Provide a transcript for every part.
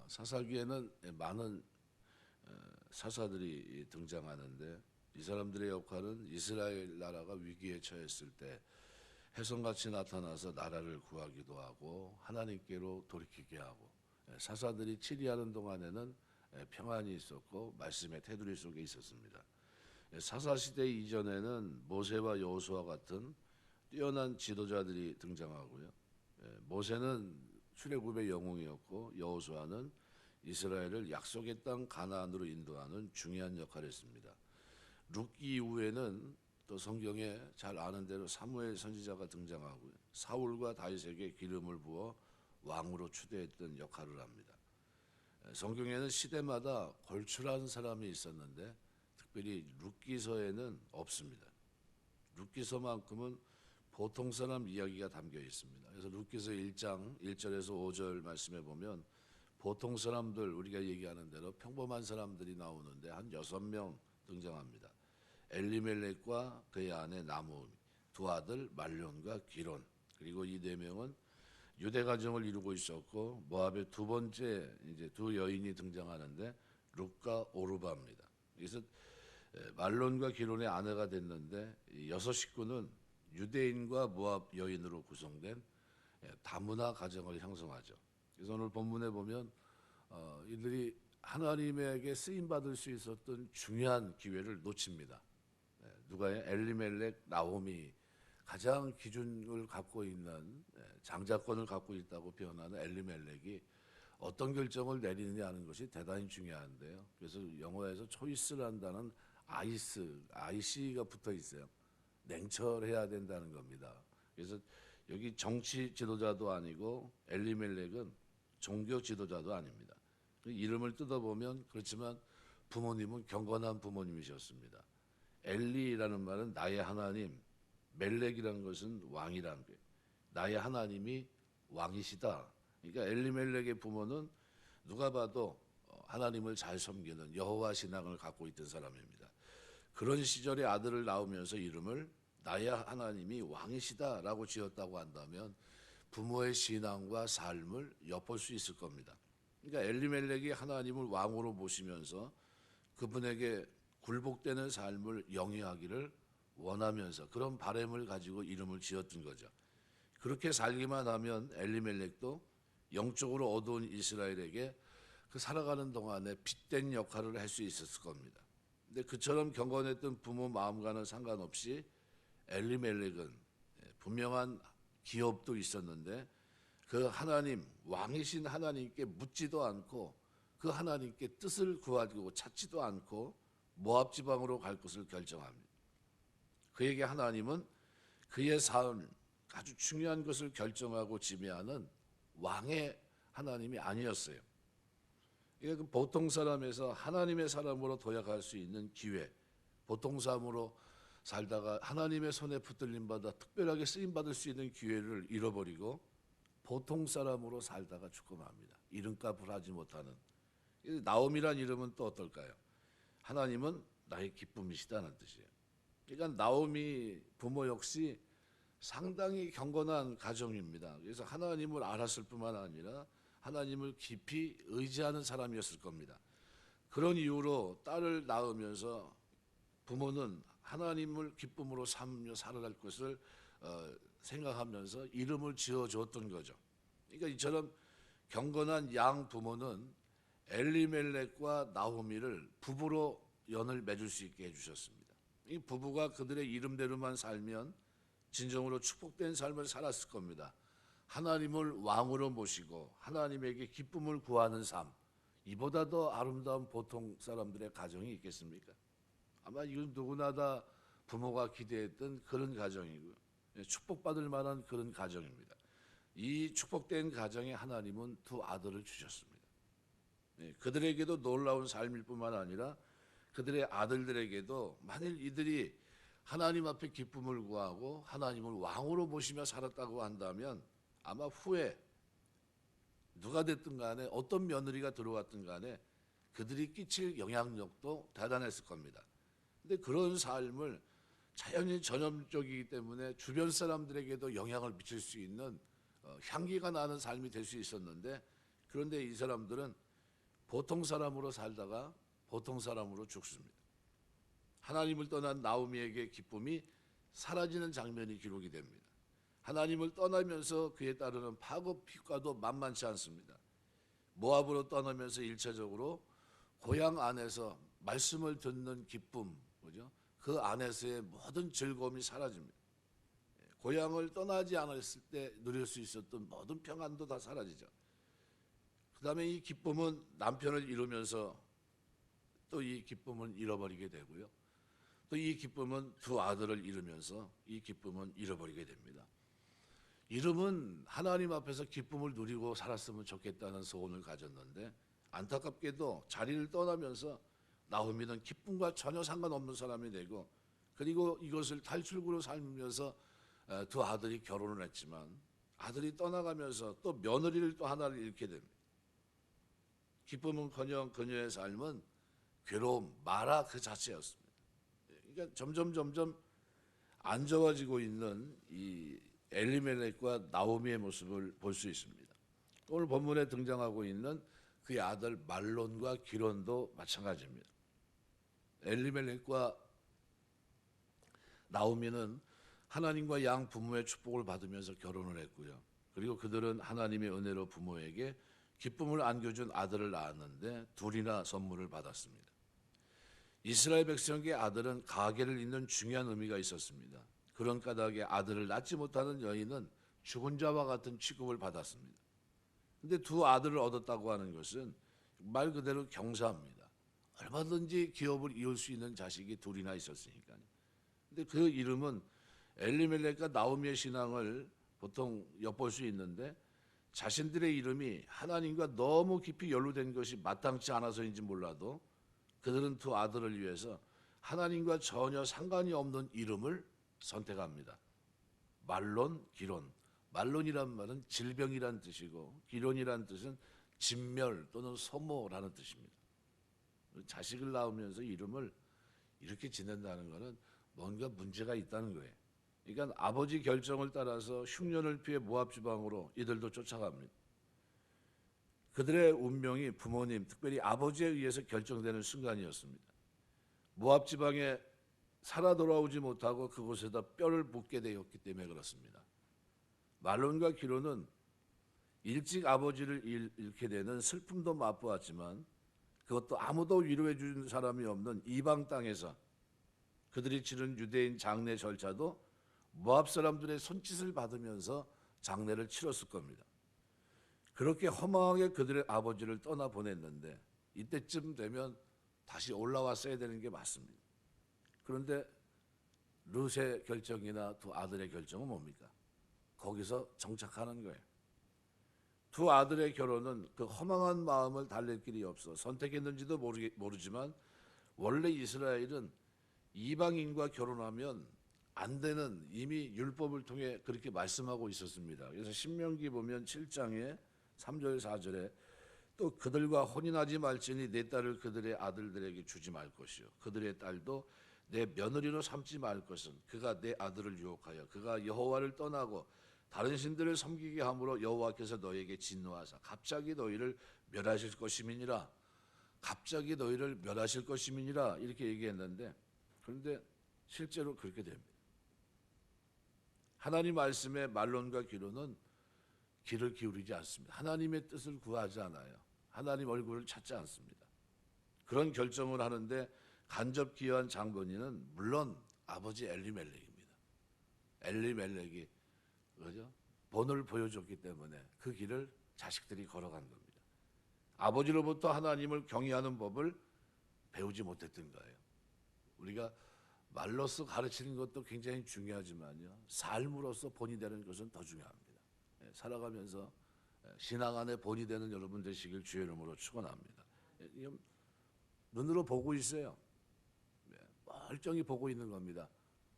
사사기에는 많은 사사들이 등장하는데 이 사람들의 역할은 이스라엘 나라가 위기에 처했을 때 혜성같이 나타나서 나라를 구하기도 하고 하나님께로 돌이키게 하고 사사들이 치리하는 동안에는 평안이 있었고 말씀의 테두리 속에 있었습니다. 사사시대 이전에는 모세와 여호수아 같은 뛰어난 지도자들이 등장하고요. 모세는 출애굽의 영웅이었고 여호수아는 이스라엘을 약속의 땅 가나안으로 인도하는 중요한 역할을 했습니다. 룻기 이후에는 또 성경에 잘 아는 대로 사무엘 선지자가 등장하고요. 사울과 다윗에게 기름을 부어 왕으로 추대했던 역할을 합니다. 성경에는 시대마다 걸출한 사람이 있었는데 특별히 룻기서에는 없습니다. 룻기서만큼은 보통 사람 이야기가 담겨 있습니다. 그래서 룻기서 1장 1절에서 5절 말씀해 보면 보통 사람들, 우리가 얘기하는 대로 평범한 사람들이 나오는데 한 6명 등장합니다. 엘리멜렉과 그의 아내 나무미, 두 아들 말론과 기론, 그리고 이 4명은 유대 가정을 이루고 있었고 모압의 두 번째 이제 두 여인이 등장하는데 룻과 오르바입니다. 그래서 말론과 기론의 아내가 됐는데 이 6식구는 유대인과 모압 여인으로 구성된 다문화 가정을 형성하죠. 그래서 오늘 본문에 보면 이들이 하나님에게 쓰임 받을 수 있었던 중요한 기회를 놓칩니다. 누가요? 엘리멜렉, 나오미, 가장 기준을 갖고 있는 장자권을 갖고 있다고 표현하는 엘리멜렉이 어떤 결정을 내리느냐 하는 것이 대단히 중요한데요. 그래서 영어에서 초이스란다는 IC가 붙어 있어요. 냉철해야 된다는 겁니다. 그래서 여기 정치 지도자도 아니고 엘리멜렉은 종교 지도자도 아닙니다. 이름을 뜯어보면 그렇지만 부모님은 경건한 부모님이셨습니다. 엘리라는 말은 나의 하나님, 멜렉이라는 것은 왕이라는 거예요. 나의 하나님이 왕이시다. 그러니까 엘리멜렉의 부모는 누가 봐도 하나님을 잘 섬기는 여호와 신앙을 갖고 있던 사람입니다. 그런 시절에 아들을 낳으면서 이름을 나의 하나님이 왕이시다라고 지었다고 한다면 부모의 신앙과 삶을 엿볼 수 있을 겁니다. 그러니까 엘리멜렉이 하나님을 왕으로 모시면서 그분에게 굴복되는 삶을 영위하기를 원하면서 그런 바람을 가지고 이름을 지었던 거죠. 그렇게 살기만 하면 엘리멜렉도 영적으로 어두운 이스라엘에게 그 살아가는 동안에 빛된 역할을 할 수 있었을 겁니다. 근데 그처럼 경건했던 부모 마음과는 상관없이 엘리멜렉은 분명한 기업도 있었는데 그 하나님, 왕이신 하나님께 묻지도 않고 그 하나님께 뜻을 구하고 찾지도 않고 모압 지방으로 갈 것을 결정합니다. 그에게 하나님은 그의 삶, 아주 중요한 것을 결정하고 지배하는 왕의 하나님이 아니었어요. 그 보통 사람에서 하나님의 사람으로 도약할 수 있는 기회, 보통 사람으로 살다가 하나님의 손에 붙들림 받아 특별하게 쓰임 받을 수 있는 기회를 잃어버리고 보통 사람으로 살다가 죽고 맙니다. 이름값을 하지 못하는. 나옴이란 이름은 또 어떨까요? 하나님은 나의 기쁨이시다는 뜻이에요. 그러니까 나오미 부모 역시 상당히 경건한 가정입니다. 그래서 하나님을 알았을 뿐만 아니라 하나님을 깊이 의지하는 사람이었을 겁니다. 그런 이유로 딸을 낳으면서 부모는 하나님을 기쁨으로 삼며 살아갈 것을 생각하면서 이름을 지어줬던 거죠. 그러니까 이처럼 경건한 양 부모는 엘리멜렉과 나호미를 부부로 연을 맺을 수 있게 해주셨습니다. 이 부부가 그들의 이름대로만 살면 진정으로 축복된 삶을 살았을 겁니다. 하나님을 왕으로 모시고 하나님에게 기쁨을 구하는 삶, 이보다 더 아름다운 보통 사람들의 가정이 있겠습니까? 아마 이건 누구나 다 부모가 기대했던 그런 가정이고요. 축복받을 만한 그런 가정입니다. 이 축복된 가정에 하나님은 두 아들을 주셨습니다. 그들에게도 놀라운 삶일 뿐만 아니라 그들의 아들들에게도 만일 이들이 하나님 앞에 기쁨을 구하고 하나님을 왕으로 모시며 살았다고 한다면 아마 후에 누가 됐든 간에 어떤 며느리가 들어왔든 간에 그들이 끼칠 영향력도 대단했을 겁니다. 근데 그런 삶을 자연히 전염적이기 때문에 주변 사람들에게도 영향을 미칠 수 있는 향기가 나는 삶이 될 수 있었는데 그런데 이 사람들은 보통 사람으로 살다가 보통 사람으로 죽습니다. 하나님을 떠난 나오미에게 기쁨이 사라지는 장면이 기록이 됩니다. 하나님을 떠나면서 그에 따르는 파급 효과도 만만치 않습니다. 모압으로 떠나면서 일차적으로 고향 안에서 말씀을 듣는 기쁨, 그죠? 그 안에서의 모든 즐거움이 사라집니다. 고향을 떠나지 않았을 때 누릴 수 있었던 모든 평안도 다 사라지죠. 그 다음에 이 기쁨은 남편을 잃으면서 또 이 기쁨은 잃어버리게 되고요. 또 이 기쁨은 두 아들을 잃으면서 이 기쁨은 잃어버리게 됩니다. 이름은 하나님 앞에서 기쁨을 누리고 살았으면 좋겠다는 소원을 가졌는데 안타깝게도 자리를 떠나면서 나오미는 기쁨과 전혀 상관없는 사람이 되고, 그리고 이것을 탈출구로 살면서 두 아들이 결혼을 했지만 아들이 떠나가면서 또 며느리를 또 하나를 잃게 됩니다. 기쁨은커녕 그녀의 삶은 괴로움, 마라 그 자체였습니다. 그러니까 점점 안 좋아지고 있는 이 엘리멜렉과 나오미의 모습을 볼 수 있습니다. 오늘 본문에 등장하고 있는 그의 아들 말론과 기론도 마찬가지입니다. 엘리멜렉과 나오미는 하나님과 양 부모의 축복을 받으면서 결혼을 했고요. 그리고 그들은 하나님의 은혜로 부모에게 기쁨을 안겨준 아들을 낳았는데 둘이나 선물을 받았습니다. 이스라엘 백성에게 아들은 가계를 잇는 중요한 의미가 있었습니다. 그런 까닭에 아들을 낳지 못하는 여인은 죽은 자와 같은 취급을 받았습니다. 그런데 두 아들을 얻었다고 하는 것은 말 그대로 경사입니다. 얼마든지 기업을 이을 수 있는 자식이 둘이나 있었으니까요. 근데 그 이름은 엘리멜렉과 나오미의 신앙을 보통 엿볼 수 있는데 자신들의 이름이 하나님과 너무 깊이 연루된 것이 마땅치 않아서인지 몰라도 그들은 두 아들을 위해서 하나님과 전혀 상관이 없는 이름을 선택합니다. 말론, 기론. 말론이란 말은 질병이란 뜻이고 기론이란 뜻은 진멸 또는 소모라는 뜻입니다. 자식을 낳으면서 이름을 이렇게 지낸다는 것은 뭔가 문제가 있다는 거예요. 그러니까 아버지 결정을 따라서 흉년을 피해 모압 지방으로 이들도 쫓아갑니다. 그들의 운명이 부모님, 특별히 아버지에 의해서 결정되는 순간이었습니다. 모압 지방에 살아 돌아오지 못하고 그곳에다 뼈를 묻게 되었기 때문에 그렇습니다. 말론과 기론은 일찍 아버지를 잃게 되는 슬픔도 맛보았지만 그것도 아무도 위로해 준 사람이 없는 이방 땅에서 그들이 치른 유대인 장례 절차도 모압 사람들의 손짓을 받으면서 장례를 치렀을 겁니다. 그렇게 허망하게 그들의 아버지를 떠나보냈는데 이때쯤 되면 다시 올라왔어야 되는 게 맞습니다. 그런데 룻의 결정이나 두 아들의 결정은 뭡니까? 거기서 정착하는 거예요. 두 아들의 결혼은 그 허망한 마음을 달랠 길이 없어 선택했는지도 모르지만 원래 이스라엘은 이방인과 결혼하면 안 되는, 이미 율법을 통해 그렇게 말씀하고 있었습니다. 그래서 신명기 보면 7장에 3절 4절에 또 그들과 혼인하지 말지니 내 딸을 그들의 아들들에게 주지 말 것이요 그들의 딸도 내 며느리로 삼지 말 것은 그가 내 아들을 유혹하여 그가 여호와를 떠나고 다른 신들을 섬기게 함으로 여호와께서 너에게 진노하사 갑자기 너희를 멸하실 것임이니라. 갑자기 너희를 멸하실 것임이니라 이렇게 얘기했는데, 그런데 실제로 그렇게 됩니다. 하나님 말씀에 말론과 기론은 귀를 기울이지 않습니다. 하나님의 뜻을 구하지 않아요. 하나님 얼굴을 찾지 않습니다. 그런 결정을 하는데 간접 기여한 장본인은 물론 아버지 엘리멜렉입니다. 엘리멜렉이 그죠? 본을 보여줬기 때문에 그 길을 자식들이 걸어간 겁니다. 아버지로부터 하나님을 경외하는 법을 배우지 못했던 거예요. 우리가 말로써 가르치는 것도 굉장히 중요하지만요, 삶으로서 본이 되는 것은 더 중요합니다. 살아가면서 신앙 안에 본이 되는 여러분 되시길 주의 이름으로 축원합니다. 눈으로 보고 있어요. 멀쩡히 보고 있는 겁니다.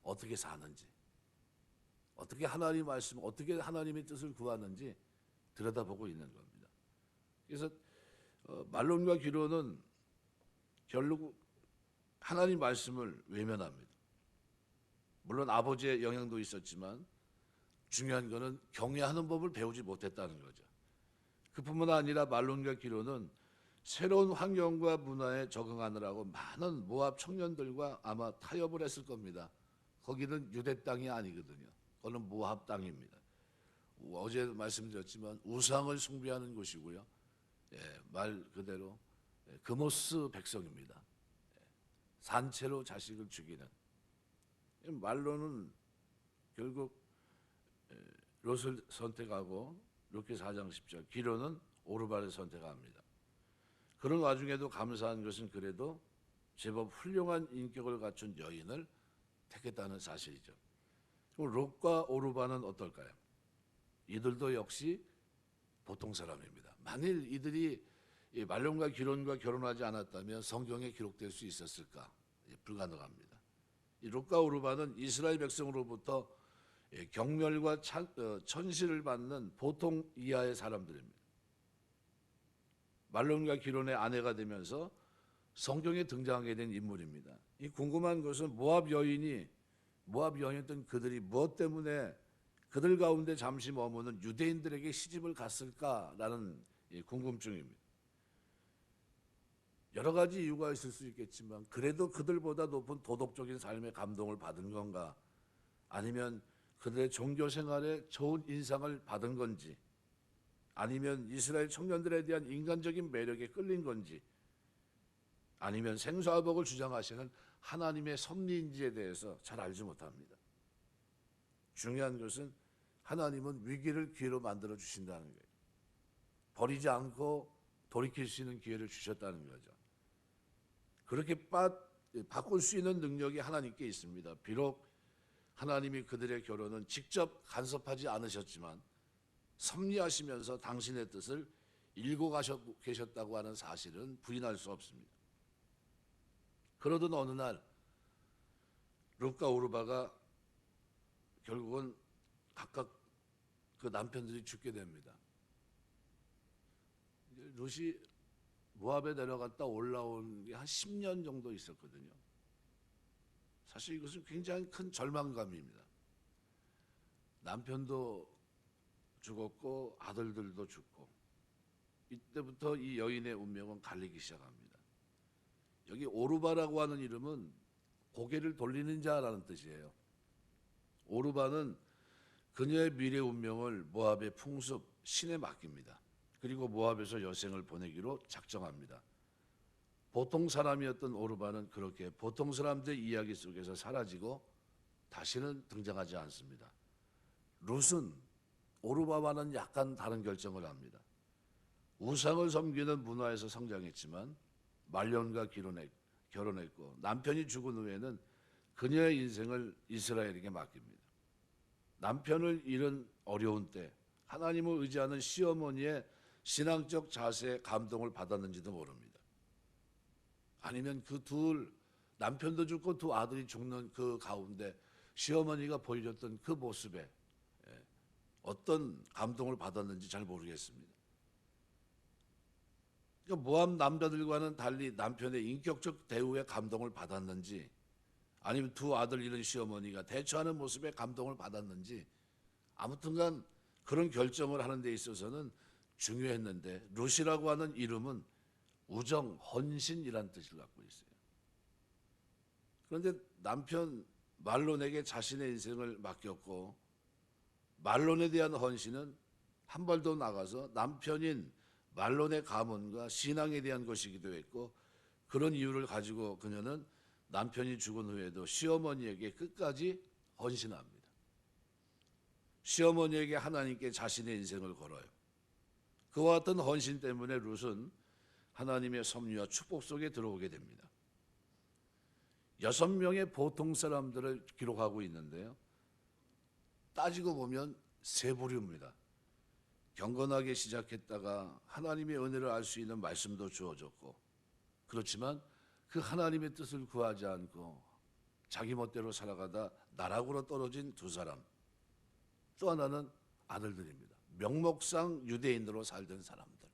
어떻게 사는지, 어떻게 하나님 말씀, 어떻게 하나님의 뜻을 구하는지 들여다보고 있는 겁니다. 그래서 말론과 기론은 결국 하나님 말씀을 외면합니다. 물론 아버지의 영향도 있었지만 중요한 것은 경외하는 법을 배우지 못했다는 거죠. 그뿐만 아니라 말론과 기론은 새로운 환경과 문화에 적응하느라고 많은 모압 청년들과 아마 타협을 했을 겁니다. 거기는 유대 땅이 아니거든요. 거기는 모압 땅입니다. 어제 말씀드렸지만 우상을 숭배하는 곳이고요. 말 그대로 그모스 백성입니다. 산채로 자식을 죽이는, 말로는 결국 롯을 선택하고 롯기 4장 10절, 기로는 오르바를 선택합니다. 그런 와중에도 감사한 것은 그래도 제법 훌륭한 인격을 갖춘 여인을 택했다는 사실이죠. 그럼 롯과 오르바는 어떨까요? 이들도 역시 보통 사람입니다. 만일 이들이 말론과 기론과 결혼하지 않았다면 성경에 기록될 수 있었을까? 불가능합니다. 이 롯과 오르바는 이스라엘 백성으로부터 경멸과 천시를 받는 보통 이하의 사람들입니다. 말론과 기론의 아내가 되면서 성경에 등장하게 된 인물입니다. 이 궁금한 것은 모압 여인이었던 그들이 무엇 때문에 그들 가운데 잠시 머무는 유대인들에게 시집을 갔을까라는 궁금증입니다. 여러 가지 이유가 있을 수 있겠지만 그래도 그들보다 높은 도덕적인 삶의 감동을 받은 건가, 아니면 그들의 종교 생활에 좋은 인상을 받은 건지, 아니면 이스라엘 청년들에 대한 인간적인 매력에 끌린 건지, 아니면 생사화복을 주장하시는 하나님의 섭리인지에 대해서 잘 알지 못합니다. 중요한 것은 하나님은 위기를 기회로 만들어 주신다는 거예요. 버리지 않고 돌이킬 수 있는 기회를 주셨다는 거죠. 그렇게 바꿀 수 있는 능력이 하나님께 있습니다. 비록 하나님이 그들의 결혼은 직접 간섭하지 않으셨지만 섭리하시면서 당신의 뜻을 일고 계셨다고 하는 사실은 부인할 수 없습니다. 그러던 어느 날 롯과 오르바가 결국은 각각 그 남편들이 죽게 됩니다. 롯이 모압에 내려갔다 올라온 게 한 10년 정도 있었거든요. 사실 이것은 굉장히 큰 절망감입니다. 남편도 죽었고 아들들도 죽고, 이때부터 이 여인의 운명은 갈리기 시작합니다. 여기 오르바라고 하는 이름은 고개를 돌리는 자라는 뜻이에요. 오르바는 그녀의 미래 운명을 모압의 풍습, 신에 맡깁니다. 그리고 모압에서 여생을 보내기로 작정합니다. 보통 사람이었던 오르바는 그렇게 보통 사람들의 이야기 속에서 사라지고 다시는 등장하지 않습니다. 롯은 오르바와는 약간 다른 결정을 합니다. 우상을 섬기는 문화에서 성장했지만 말년과 결혼했고 남편이 죽은 후에는 그녀의 인생을 이스라엘에게 맡깁니다. 남편을 잃은 어려운 때 하나님을 의지하는 시어머니의 신앙적 자세에 감동을 받았는지도 모릅니다. 아니면 남편도 죽고 두 아들이 죽는 그 가운데 시어머니가 보여줬던 그 모습에 어떤 감동을 받았는지 잘 모르겠습니다. 그러니까 모압 남자들과는 달리 남편의 인격적 대우에 감동을 받았는지, 아니면 두 아들 잃은 시어머니가 대처하는 모습에 감동을 받았는지, 아무튼간 그런 결정을 하는 데 있어서는 중요했는데, 롯이라고 하는 이름은 우정, 헌신이란 뜻을 갖고 있어요. 그런데 남편 말론에게 자신의 인생을 맡겼고, 말론에 대한 헌신은 한 발 더 나가서 남편인 말론의 가문과 신앙에 대한 것이기도 했고, 그런 이유를 가지고 그녀는 남편이 죽은 후에도 시어머니에게 끝까지 헌신합니다. 시어머니에게 하나님께 자신의 인생을 걸어요. 그와 같은 헌신 때문에 롯은 하나님의 섭리와 축복 속에 들어오게 됩니다. 6명의 보통 사람들을 기록하고 있는데요, 따지고 보면 세 부류입니다. 경건하게 시작했다가 하나님의 은혜를 알 수 있는 말씀도 주어졌고, 그렇지만 그 하나님의 뜻을 구하지 않고 자기 멋대로 살아가다 나락으로 떨어진 두 사람, 또 하나는 아들들입니다. 명목상 유대인으로 살던 사람들,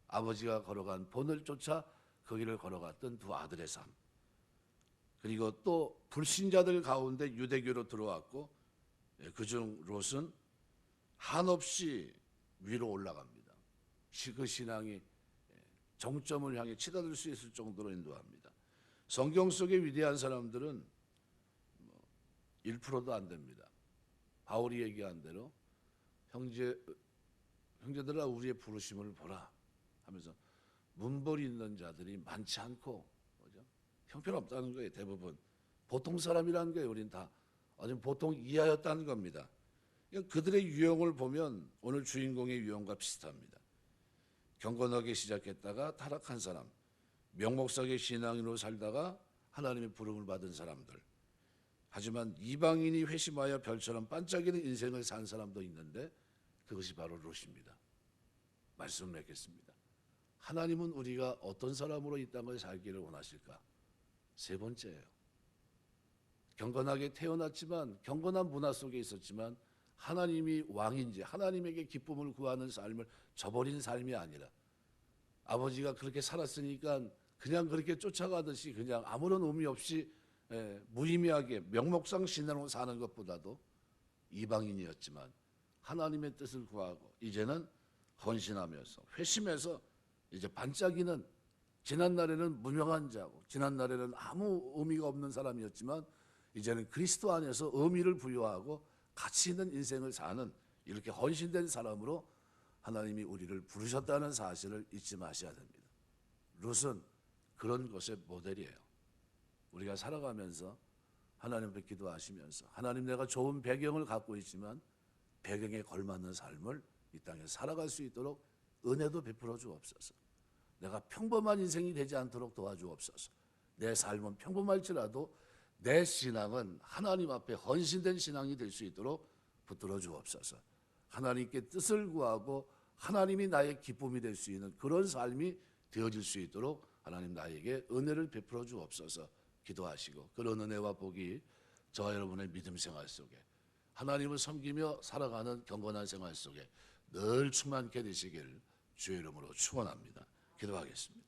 아버지가 걸어간 본을 쫓아 그 길을 걸어갔던 두 아들의 삶, 그리고 또 불신자들 가운데 유대교로 들어왔고, 그중 롯은 한없이 위로 올라갑니다. 그 신앙이 정점을 향해 치닫을 수 있을 정도로 인도합니다. 성경 속의 위대한 사람들은 1%도 안 됩니다. 바울이 얘기한 대로 형제들아 우리의 부르심을 보라 하면서 문벌이 있는 자들이 많지 않고 형편없다는 거예요. 대부분 보통 사람이라는 거예요. 우린 다 아주 보통 이하였다는 겁니다. 그들의 유형을 보면 오늘 주인공의 유형과 비슷합니다. 경건하게 시작했다가 타락한 사람, 명목상의 신앙인으로 살다가 하나님의 부름을 받은 사람들. 하지만 이방인이 회심하여 별처럼 반짝이는 인생을 산 사람도 있는데 그것이 바로 롯입니다. 말씀을 맺겠습니다. 하나님은 우리가 어떤 사람으로 이 땅을 살기를 원하실까? 세 번째예요. 경건하게 태어났지만 경건한 문화 속에 있었지만 하나님이 왕인지 하나님에게 기쁨을 구하는 삶을 저버린 삶이 아니라 아버지가 그렇게 살았으니까 그냥 그렇게 쫓아가듯이 그냥 아무런 의미 없이 무의미하게 명목상 신앙으로 사는 것보다도 이방인이었지만 하나님의 뜻을 구하고 이제는 헌신하면서 회심해서 이제 반짝이는 지난날에는 무명한 자고 지난날에는 아무 의미가 없는 사람이었지만 이제는 그리스도 안에서 의미를 부여하고 가치 있는 인생을 사는 이렇게 헌신된 사람으로 하나님이 우리를 부르셨다는 사실을 잊지 마셔야 됩니다. 롯은 그런 것의 모델이에요. 우리가 살아가면서 하나님 앞에 기도하시면서 하나님 내가 좋은 배경을 갖고 있지만 배경에 걸맞는 삶을 이 땅에 살아갈 수 있도록 은혜도 베풀어 주옵소서. 내가 평범한 인생이 되지 않도록 도와주옵소서. 내 삶은 평범할지라도 내 신앙은 하나님 앞에 헌신된 신앙이 될 수 있도록 붙들어 주옵소서. 하나님께 뜻을 구하고 하나님이 나의 기쁨이 될 수 있는 그런 삶이 되어질 수 있도록 하나님 나에게 은혜를 베풀어 주옵소서. 기도하시고 그런 은혜와 복이 저와 여러분의 믿음 생활 속에 하나님을 섬기며 살아가는 경건한 생활 속에 늘 충만케 되시길 주의 이름으로 축원합니다. 기도하겠습니다.